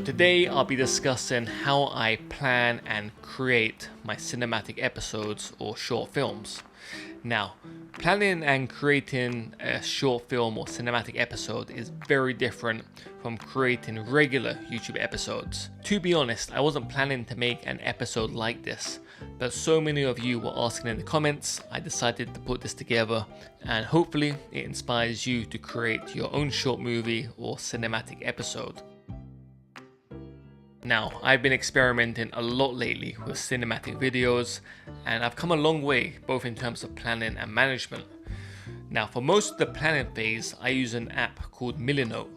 today I'll be discussing how I plan and create my cinematic episodes or short films. Now, planning and creating a short film or cinematic episode is very different from creating regular YouTube episodes. To be honest, I wasn't planning to make an episode like this, but so many of you were asking in the comments, I decided to put this together, and hopefully it inspires you to create your own short movie or cinematic episode. Now, I've been experimenting a lot lately with cinematic videos, and I've come a long way both in terms of planning and management. Now, for most of the planning phase, I use an app called Milanote.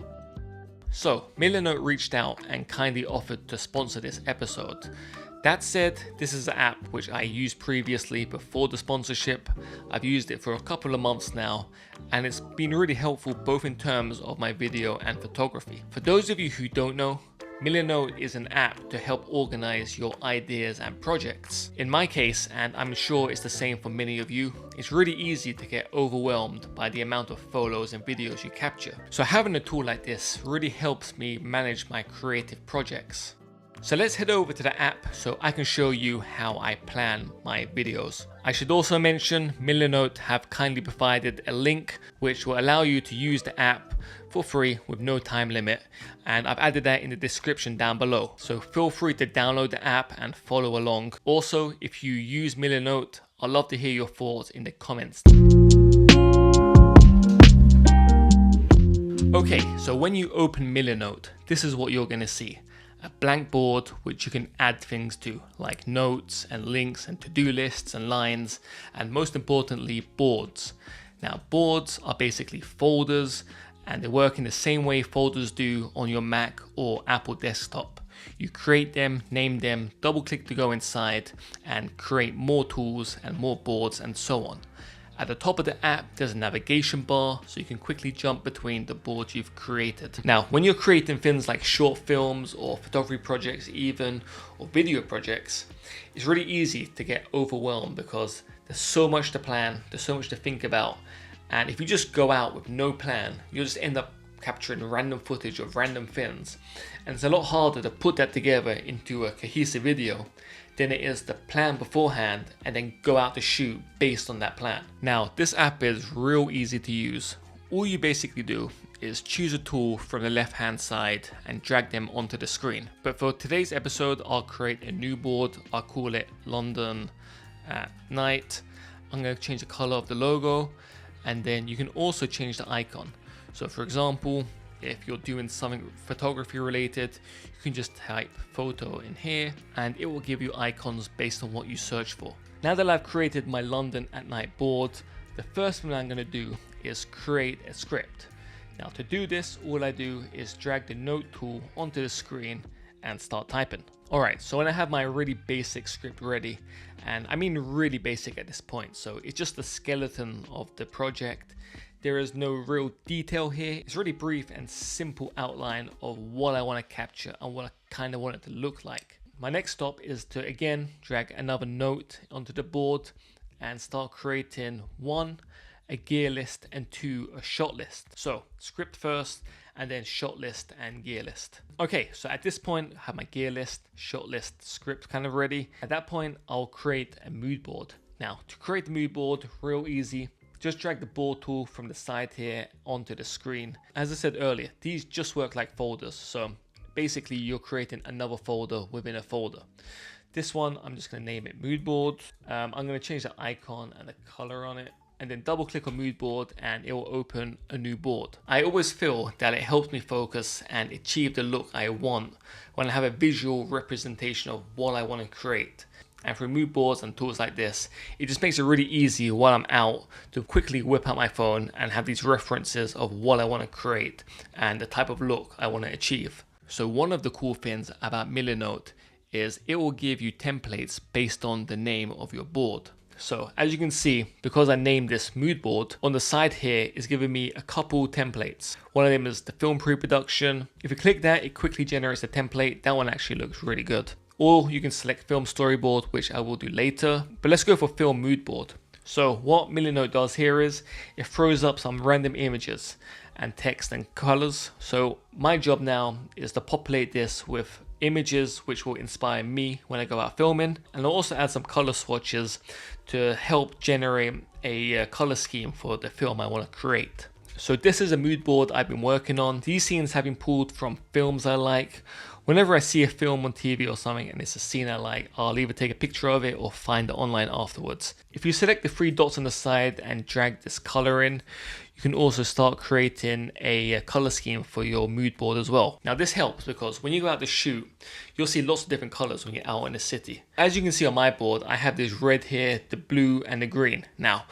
So, Milanote reached out and kindly offered to sponsor this episode. That said, this is an app which I used previously before the sponsorship. I've used it for a couple of months now, and it's been really helpful both in terms of my video and photography. For those of you who don't know, Milanote is an app to help organize your ideas and projects. In my case, and I'm sure it's the same for many of you, it's really easy to get overwhelmed by the amount of photos and videos you capture. So having a tool like this really helps me manage my creative projects. So let's head over to the app so I can show you how I plan my videos. I should also mention Milanote have kindly provided a link which will allow you to use the app for free with no time limit, and I've added that in the description down below. So feel free to download the app and follow along. Also, if you use Milanote, I'd love to hear your thoughts in the comments. Okay, so when you open Milanote, this is what you're going to see. A blank board which you can add things to, like notes and links and to-do lists and lines, and most importantly, boards. Now, boards are basically folders, and they work in the same way folders do on your Mac or Apple desktop. You create them, name them, double click to go inside, and create more tools and more boards and so on. At the top of the app, there's a navigation bar, so you can quickly jump between the boards you've created. Now, when you're creating things like short films or photography projects even, or video projects, it's really easy to get overwhelmed because there's so much to plan, there's so much to think about. And if you just go out with no plan, you'll just end up capturing random footage of random things. And it's a lot harder to put that together into a cohesive video than it is to plan beforehand and then go out to shoot based on that plan. Now, this app is real easy to use. All you basically do is choose a tool from the left hand side and drag them onto the screen. But for today's episode, I'll create a new board. I'll call it London at Night. I'm going to change the color of the logo, and then you can also change the icon. So for example, if you're doing something photography related, you can just type photo in here and it will give you icons based on what you search for. Now that I've created my London at Night board, the first thing I'm going to do is create a script. Now to do this, all I do is drag the note tool onto the screen and start typing. Alright, so when I have my really basic script ready, and I mean really basic at this point, so it's just the skeleton of the project. There is no real detail here. It's really brief and simple outline of what I want to capture and what I kind of want it to look like. My next stop is to again drag another note onto the board and start creating 1, a gear list, and 2, a shot list. So script first and then shot list and gear list. Okay, so at this point I have my gear list, shot list, script kind of ready. At that point I'll create a mood board. Now to create the mood board, real easy. Just drag the board tool from the side here onto the screen. As I said earlier, these just work like folders. So basically you're creating another folder within a folder. This one, I'm just going to name it mood board. I'm going to change the icon and the color on it, and then double click on mood board and it will open a new board. I always feel that it helps me focus and achieve the look I want when I have a visual representation of what I want to create. And for mood boards and tools like this, it just makes it really easy while I'm out to quickly whip out my phone and have these references of what I want to create and the type of look I want to achieve. So one of the cool things about Milanote is it will give you templates based on the name of your board. So as you can see, because I named this mood board, on the side here is giving me a couple templates. One of them is the film pre-production. If you click that, it quickly generates a template. That one actually looks really good. Or you can select film storyboard, which I will do later. But let's go for film mood board. So what Milanote does here is it throws up some random images and text and colors. So my job now is to populate this with images which will inspire me when I go out filming, and I'll also add some color swatches to help generate a color scheme for the film I want to create. So this is a mood board I've been working on. These scenes have been pulled from films I like. Whenever I see a film on TV or something and it's a scene I like, I'll either take a picture of it or find it online afterwards. If you select the 3 dots on the side and drag this color in, you can also start creating a color scheme for your mood board as well. Now this helps because when you go out to shoot, you'll see lots of different colors when you're out in the city. As you can see on my board, I have this red here, the blue and the green. Now,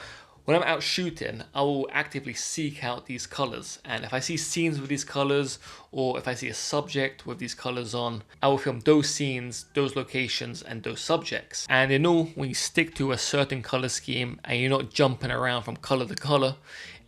when I'm out shooting, I will actively seek out these colors, and if I see scenes with these colors, or if I see a subject with these colors on, I will film those scenes, those locations, and those subjects. And in all, when you stick to a certain color scheme and you're not jumping around from color to color,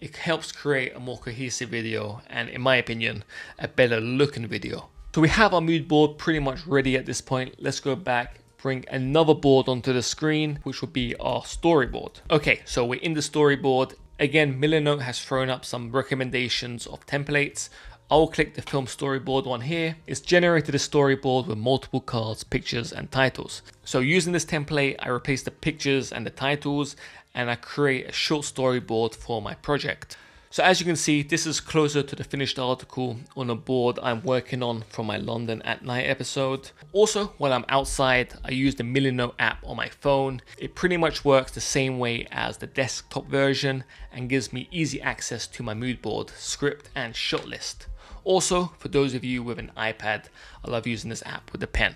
it helps create a more cohesive video, and in my opinion, a better looking video. So we have our mood board pretty much ready at this point. Let's go back, bring another board onto the screen, which will be our storyboard. Okay, so we're in the storyboard. Again, Milanote has thrown up some recommendations of templates. I'll click the film storyboard one here. It's generated a storyboard with multiple cards, pictures, and titles. So using this template, I replace the pictures and the titles, and I create a short storyboard for my project. So as you can see, this is closer to the finished article on a board I'm working on for my London at Night episode. Also, while I'm outside, I use the Milanote app on my phone. It pretty much works the same way as the desktop version and gives me easy access to my mood board, script and shot list. Also, for those of you with an iPad, I love using this app with a pen.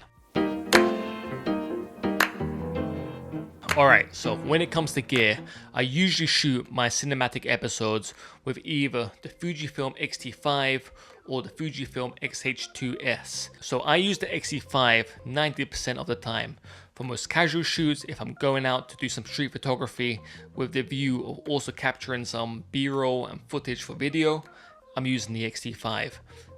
Alright, so when it comes to gear, I usually shoot my cinematic episodes with either the Fujifilm X-T5 or the Fujifilm X-H2S. So I use the X-T5 90% of the time. For most casual shoots, if I'm going out to do some street photography with the view of also capturing some B-roll and footage for video, I'm using the X-T5.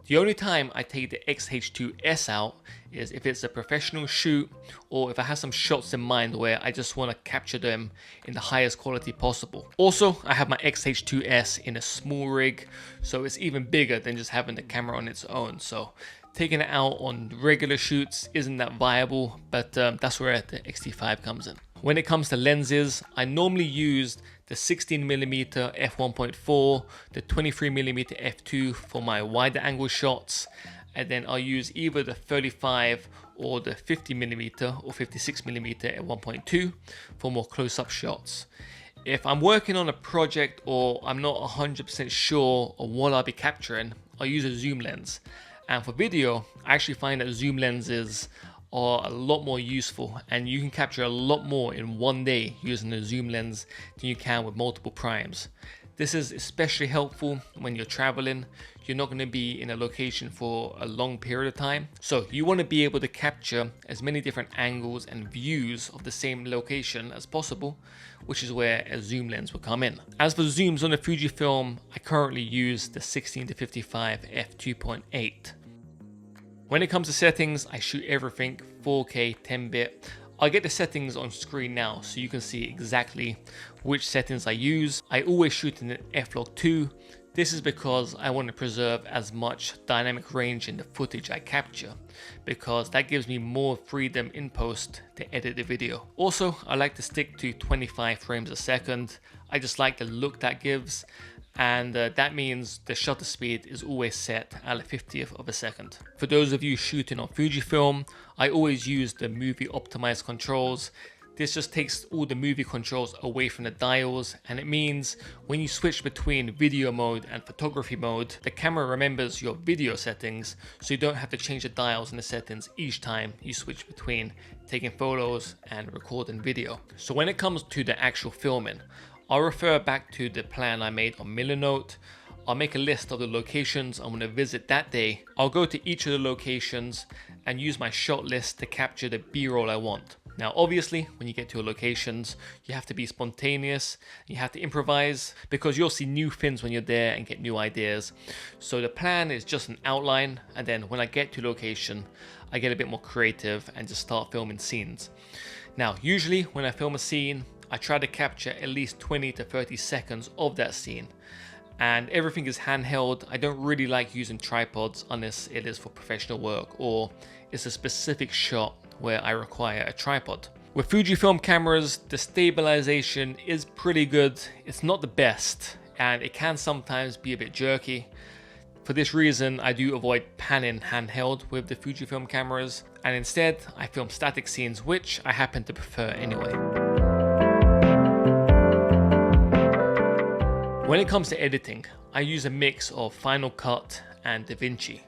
The only time I take the X-H2S out is if it's a professional shoot or if I have some shots in mind where I just want to capture them in the highest quality possible. Also, I have my X-H2S in a small rig, so it's even bigger than just having the camera on its own. So taking it out on regular shoots isn't that viable, but that's where the X-T5 comes in. When it comes to lenses, I normally use the 16mm f1.4, the 23mm f2 for my wider angle shots, and then I'll use either the 35 or the 50mm or 56mm f1.2 for more close-up shots. If I'm working on a project or I'm not 100% sure of what I'll be capturing, I'll use a zoom lens. And for video, I actually find that zoom lenses are a lot more useful, and you can capture a lot more in one day using a zoom lens than you can with multiple primes. This is especially helpful when you're traveling. You're not going to be in a location for a long period of time, so you want to be able to capture as many different angles and views of the same location as possible, which is where a zoom lens will come in. As for zooms on the Fujifilm, I currently use the 16-55 f2.8. When it comes to settings, I shoot everything 4K 10-bit. I'll get the settings on screen now so you can see exactly which settings I use. I always shoot in f-log 2. This is because I want to preserve as much dynamic range in the footage I capture, because that gives me more freedom in post to edit the video. Also, I like to stick to 25 frames a second. I just like the look that gives, and that means the shutter speed is always set at a 50th of a second. For those of you shooting on Fujifilm, I always use the movie optimized controls. This just takes all the movie controls away from the dials, and it means when you switch between video mode and photography mode, the camera remembers your video settings, so you don't have to change the dials and the settings each time you switch between taking photos and recording video. So when it comes to the actual filming, I'll refer back to the plan I made on Milanote. I'll make a list of the locations I'm going to visit that day. I'll go to each of the locations and use my shot list to capture the B-roll I want. Now obviously, when you get to your locations, you have to be spontaneous, you have to improvise, because you'll see new things when you're there and get new ideas. So the plan is just an outline, and then when I get to location, I get a bit more creative and just start filming scenes. Now usually when I film a scene, I try to capture at least 20 to 30 seconds of that scene. and everything is handheld. I don't really like using tripods unless it is for professional work or it's a specific shot where I require a tripod. With Fujifilm cameras, the stabilization is pretty good. It's not the best, and it can sometimes be a bit jerky. For this reason, I do avoid panning handheld with the Fujifilm cameras, and instead I film static scenes, which I happen to prefer anyway. When it comes to editing, I use a mix of Final Cut and DaVinci.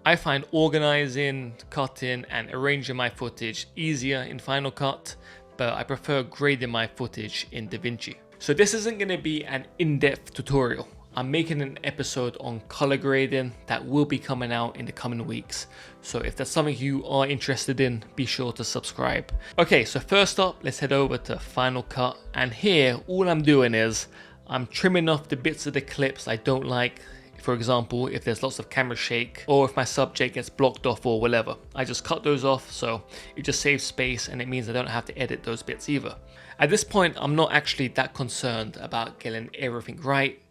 I find organizing, cutting and arranging my footage easier in Final Cut, but I prefer grading my footage in DaVinci. So this isn't going to be an in-depth tutorial. I'm making an episode on color grading that will be coming out in the coming weeks. So if that's something you are interested in, be sure to subscribe. Okay, so first up, let's head over to Final Cut. And here, all I'm doing is I'm trimming off the bits of the clips I don't like. For example, if there's lots of camera shake or if my subject gets blocked off or whatever, I just cut those off, so it just saves space and it means I don't have to edit those bits either. At this point, I'm not actually that concerned about getting everything right.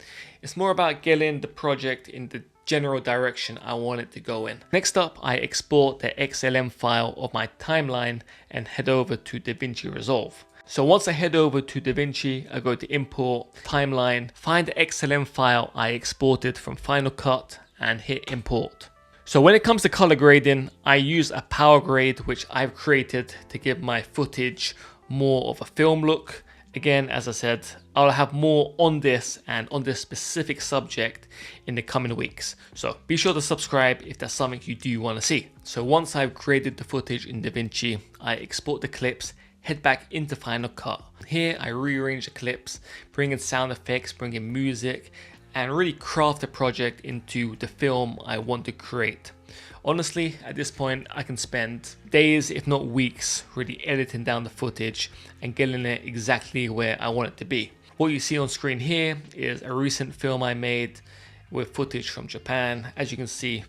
It's more about getting the project in the general direction I want it to go in. Next up, I export the XLM file of my timeline and head over to DaVinci Resolve. So once I head over to DaVinci, I go to Import, Timeline, find the XLM file I exported from Final Cut and hit Import. So when it comes to color grading, I use a power grade which I've created to give my footage more of a film look. Again, as I said, I'll have more on this and on this specific subject in the coming weeks. So be sure to subscribe if that's something you do want to see. So once I've graded the footage in DaVinci, I export the clips, head back into Final Cut. Here I rearrange the clips, bring in sound effects, bring in music, and really craft the project into the film I want to create. Honestly, at this point, I can spend days, if not weeks, really editing down the footage and getting it exactly where I want it to be. What you see on screen here is a recent film I made with footage from Japan. As you can see,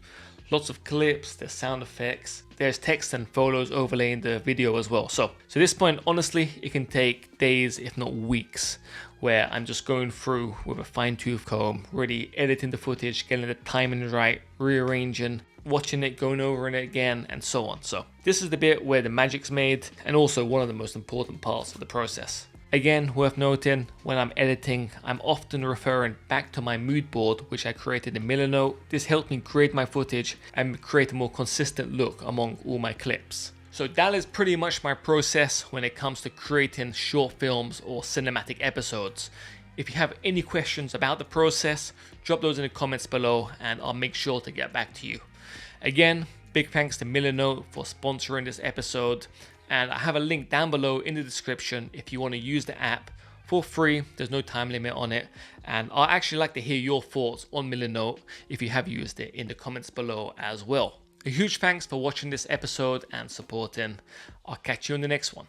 lots of clips, there's sound effects, there's text and photos overlaying the video as well. So at this point, honestly, it can take days, if not weeks, where I'm just going through with a fine-tooth comb, really editing the footage, getting the timing right, rearranging, watching it, going over it again, and so on. So this is the bit where the magic's made, and also one of the most important parts of the process. Again, worth noting, when I'm editing, I'm often referring back to my mood board, which I created in Milanote. This helped me grade my footage and create a more consistent look among all my clips. So that is pretty much my process when it comes to creating short films or cinematic episodes. If you have any questions about the process, drop those in the comments below and I'll make sure to get back to you. Again, big thanks to Milanote for sponsoring this episode. And I have a link down below in the description if you want to use the app for free. There's no time limit on it. And I'd actually like to hear your thoughts on Milanote if you have used it in the comments below as well. A huge thanks for watching this episode and supporting. I'll catch you in the next one.